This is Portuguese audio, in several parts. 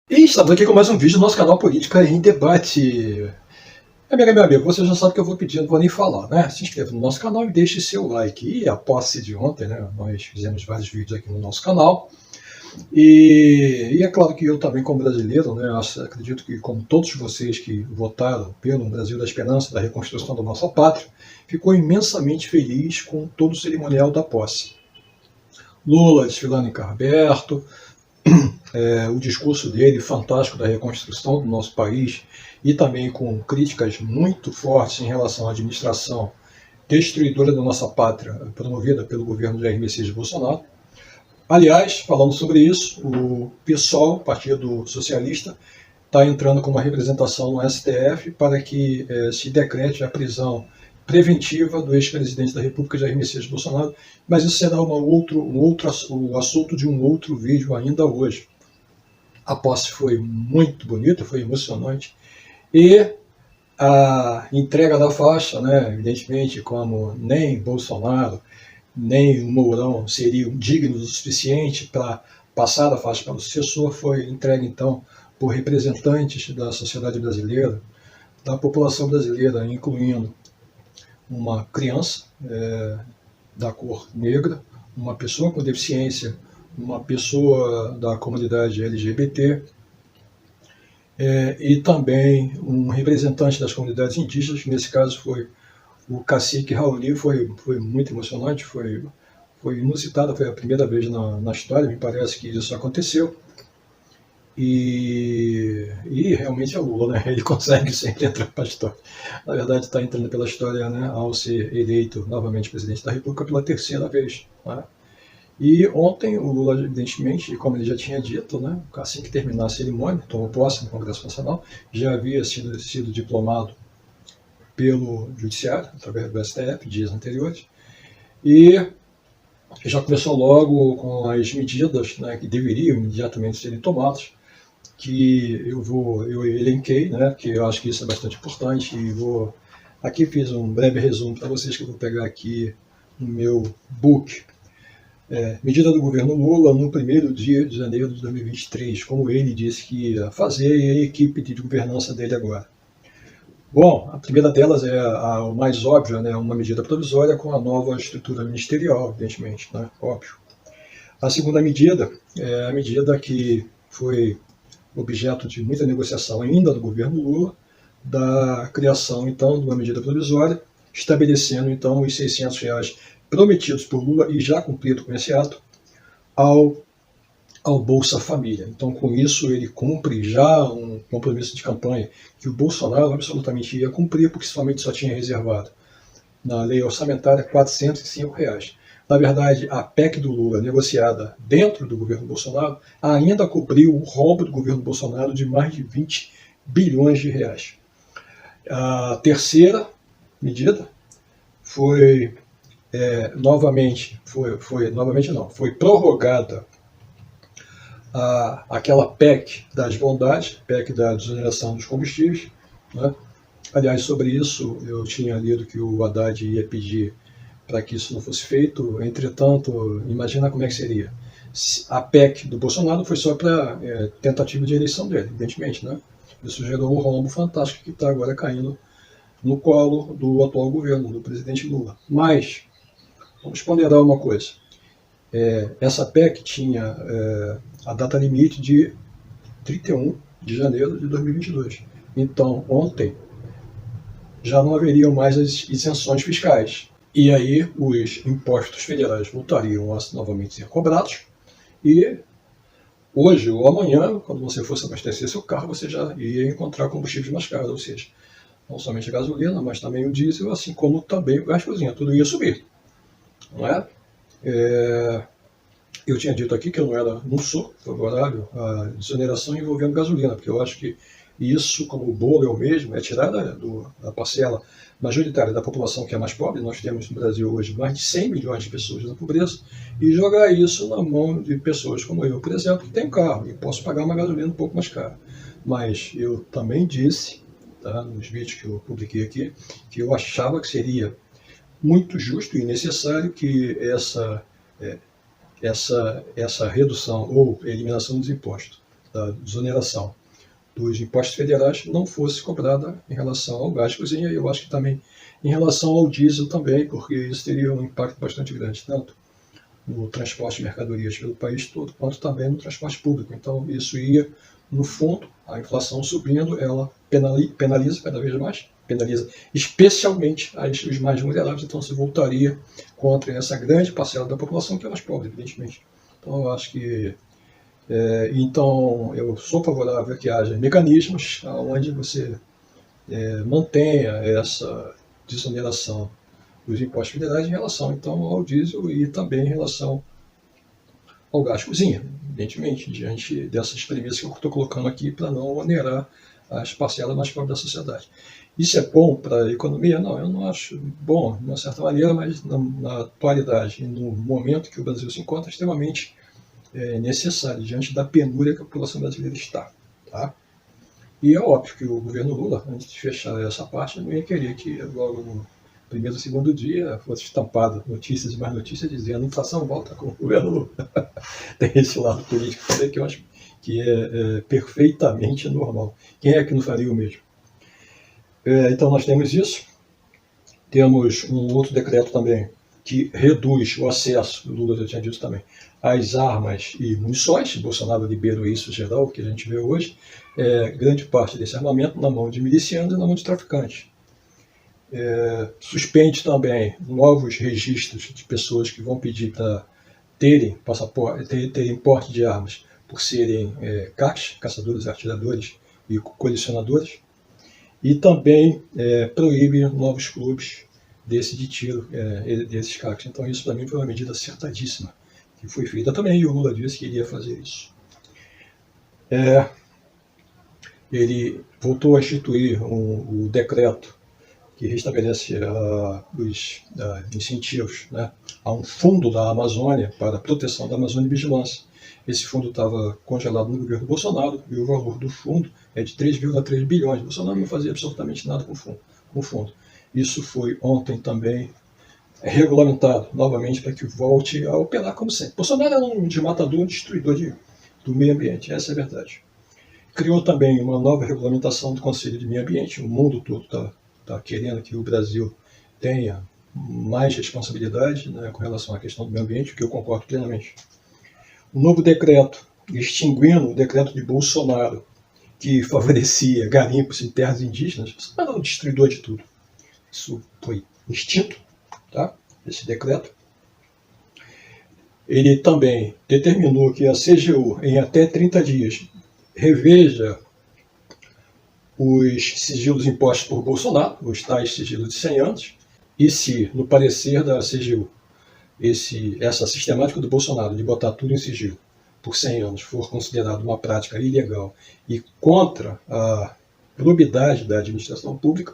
E estamos aqui com mais um vídeo do nosso canal Política em Debate. Meu amigo, você já sabe que eu vou pedir, não vou nem falar, né? Se inscreva no nosso canal e deixe seu like. E a posse de ontem, né? Nós fizemos vários vídeos aqui no nosso canal. E é claro que eu também, como brasileiro, né? Acredito que, como todos vocês que votaram pelo Brasil da Esperança, da reconstrução da nossa pátria, ficou imensamente feliz com todo o cerimonial da posse. Lula desfilando em carro aberto, o discurso dele fantástico da reconstrução do nosso país e também com críticas muito fortes em relação à administração destruidora da nossa pátria, promovida pelo governo Jair Messias Bolsonaro. Aliás, falando sobre isso, o PSOL, Partido Socialista, está entrando com uma representação no STF para que se decrete a prisão preventiva do ex-presidente da República, Jair Messias Bolsonaro, mas isso será o assunto de um outro vídeo ainda hoje. A posse foi muito bonita, foi emocionante. E a entrega da faixa, né, evidentemente, como nem Bolsonaro, nem o Mourão seriam dignos o suficiente para passar a faixa para o sucessor, foi entregue, então, por representantes da sociedade brasileira, da população brasileira, incluindo uma criança da cor negra, uma pessoa com deficiência, uma pessoa da comunidade LGBT e também um representante das comunidades indígenas, que nesse caso foi o cacique Raoni. Foi muito emocionante, foi inusitado, foi a primeira vez na história, me parece que isso aconteceu. E realmente é o Lula, né? Ele consegue sempre entrar para a história. Na verdade, está entrando pela história, né, ao ser eleito novamente presidente da República pela terceira vez, né? E ontem o Lula, evidentemente, como ele já tinha dito, né, assim que terminar a cerimônia, tomou posse no Congresso Nacional, já havia sido diplomado pelo Judiciário, através do STF, dias anteriores, e já começou logo com as medidas, né, que deveriam imediatamente serem tomadas, que eu elenquei, né, que eu acho que isso é bastante importante, e aqui fiz um breve resumo para vocês que eu vou pegar aqui no meu book. Medida do governo Lula no primeiro dia de janeiro de 2023, como ele disse que ia fazer, e a equipe de governança dele agora. Bom, a primeira delas é a mais óbvia, né, uma medida provisória com a nova estrutura ministerial, evidentemente, né, óbvio. A segunda medida é a medida que foi objeto de muita negociação ainda do governo Lula, da criação, então, de uma medida provisória, estabelecendo, então, os R$600 prometidos por Lula e já cumprido com esse ato, ao Bolsa Família. Então, com isso, ele cumpre já um compromisso de campanha que o Bolsonaro absolutamente ia cumprir, porque somente só tinha reservado na lei orçamentária R$405. Na verdade, a PEC do Lula, negociada dentro do governo Bolsonaro, ainda cobriu o rombo do governo Bolsonaro de mais de 20 bilhões de reais. A terceira medida foi foi prorrogada aquela PEC das bondades, PEC da desoneração dos combustíveis, né? Aliás, sobre isso eu tinha lido que o Haddad ia pedir para que isso não fosse feito. Entretanto, imagina como é que seria. A PEC do Bolsonaro foi só para tentativa de eleição dele, evidentemente, né? Isso gerou um rombo fantástico que está agora caindo no colo do atual governo, do presidente Lula. Mas, vamos ponderar uma coisa. Essa PEC tinha a data limite de 31 de janeiro de 2022. Então, ontem, já não haveriam mais as isenções fiscais. E aí os impostos federais voltariam a novamente ser cobrados, e hoje ou amanhã, quando você fosse abastecer seu carro, você já ia encontrar combustíveis mais caros, ou seja, não somente a gasolina, mas também o diesel, assim como também o gás de cozinha, tudo ia subir. Não é? Eu tinha dito aqui que eu não sou favorável à desoneração envolvendo gasolina, porque eu acho que isso, como o bolo é o mesmo, é tirar da parcela majoritária da população que é mais pobre. Nós temos no Brasil hoje mais de 100 milhões de pessoas na pobreza, e jogar isso na mão de pessoas como eu, por exemplo, que tenho carro e posso pagar uma gasolina um pouco mais cara. Mas eu também disse, tá, nos vídeos que eu publiquei aqui, que eu achava que seria muito justo e necessário que essa redução ou eliminação dos impostos da desoneração dos impostos federais não fosse cobrada em relação ao gás de cozinha, e eu acho que também em relação ao diesel também, porque isso teria um impacto bastante grande, tanto no transporte de mercadorias pelo país todo, quanto também no transporte público. Então, isso ia, no fundo, a inflação subindo, ela penaliza cada vez mais, penaliza especialmente os mais vulneráveis, então se voltaria contra essa grande parcela da população, que é mais pobre, evidentemente. Então, eu acho que então, eu sou favorável a que haja mecanismos onde você mantenha essa desoneração dos impostos federais em relação, então, ao diesel e também em relação ao gás de cozinha, evidentemente, diante dessas premissas que eu estou colocando aqui para não onerar as parcelas mais pobres da sociedade. Isso é bom para a economia? Não, eu não acho bom, de uma certa maneira, mas na atualidade, no momento que o Brasil se encontra, é extremamente necessário, diante da penúria que a população brasileira está. Tá? E é óbvio que o governo Lula, antes de fechar essa parte, não ia querer que logo no primeiro ou segundo dia fosse estampado notícias e mais notícias dizendo a inflação volta com o governo Lula. Tem esse lado político também que eu acho que é perfeitamente normal. Quem é que não faria o mesmo? Então nós temos isso. Temos um outro decreto também que reduz o acesso, o Lula já tinha dito também, às armas e munições. Bolsonaro liberou isso geral, que a gente vê hoje, grande parte desse armamento na mão de milicianos e na mão de traficantes. Suspende também novos registros de pessoas que vão pedir para terem passaporte, terem porte de armas por serem CACs, caçadores, atiradores e colecionadores. E também proíbe novos clubes de tiro, desses CACs. Então isso para mim foi uma medida acertadíssima que foi feita também, e o Lula disse que iria fazer isso. Ele voltou a instituir o decreto que restabelece os incentivos, né, a um fundo da Amazônia para a proteção da Amazônia e vigilância. Esse fundo estava congelado no governo Bolsonaro e o valor do fundo é de 3,3 bilhões. Bolsonaro não fazia absolutamente nada com o fundo. Isso foi ontem também regulamentado novamente para que volte a operar como sempre. Bolsonaro era um desmatador, um destruidor do meio ambiente, essa é a verdade. Criou também uma nova regulamentação do Conselho de Meio Ambiente. O mundo todo está querendo que o Brasil tenha mais responsabilidade, né, com relação à questão do meio ambiente, o que eu concordo plenamente. Um novo decreto, extinguindo o decreto de Bolsonaro, que favorecia garimpos em terras indígenas. Bolsonaro era um destruidor de tudo. Isso foi extinto, tá? Esse decreto. Ele também determinou que a CGU, em até 30 dias, reveja os sigilos impostos por Bolsonaro, os tais sigilos de 100 anos, e se, no parecer da CGU, essa sistemática do Bolsonaro de botar tudo em sigilo por 100 anos for considerado uma prática ilegal e contra a probidade da administração pública,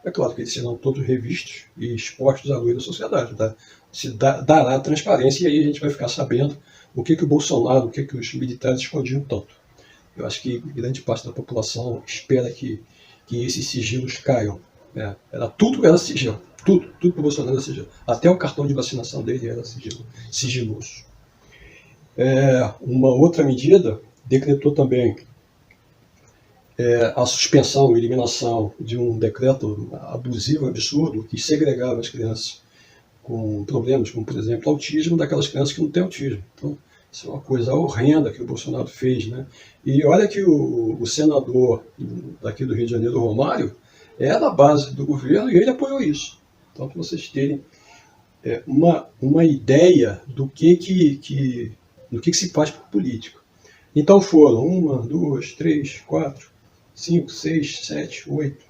é claro que eles serão todos revistos e expostos à luz da sociedade. Tá? Se dará transparência, e aí a gente vai ficar sabendo o que o Bolsonaro, o que os militares escondiam tanto. Eu acho que grande parte da população espera que esses sigilos caiam. Tudo era sigilo. Tudo para o Bolsonaro era sigilo. Até o cartão de vacinação dele era sigiloso. Uma outra medida decretou também a suspensão e eliminação de um decreto abusivo, absurdo, que segregava as crianças com problemas, como, por exemplo, autismo, daquelas crianças que não têm autismo. Então, isso é uma coisa horrenda que o Bolsonaro fez, né? E olha que o senador daqui do Rio de Janeiro, Romário, é da base do governo e ele apoiou isso. Então, para vocês terem uma ideia do que se faz por político. Então foram 1, 2, 3, 4, 5, 6, 7, 8,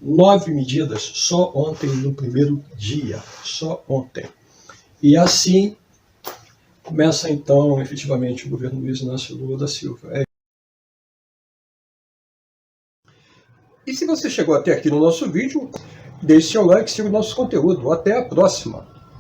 9 medidas só ontem no primeiro dia. Só ontem. E assim começa então efetivamente o governo Luiz Inácio Lula da Silva. E se você chegou até aqui no nosso vídeo, deixe seu like e siga o nosso conteúdo. Até a próxima!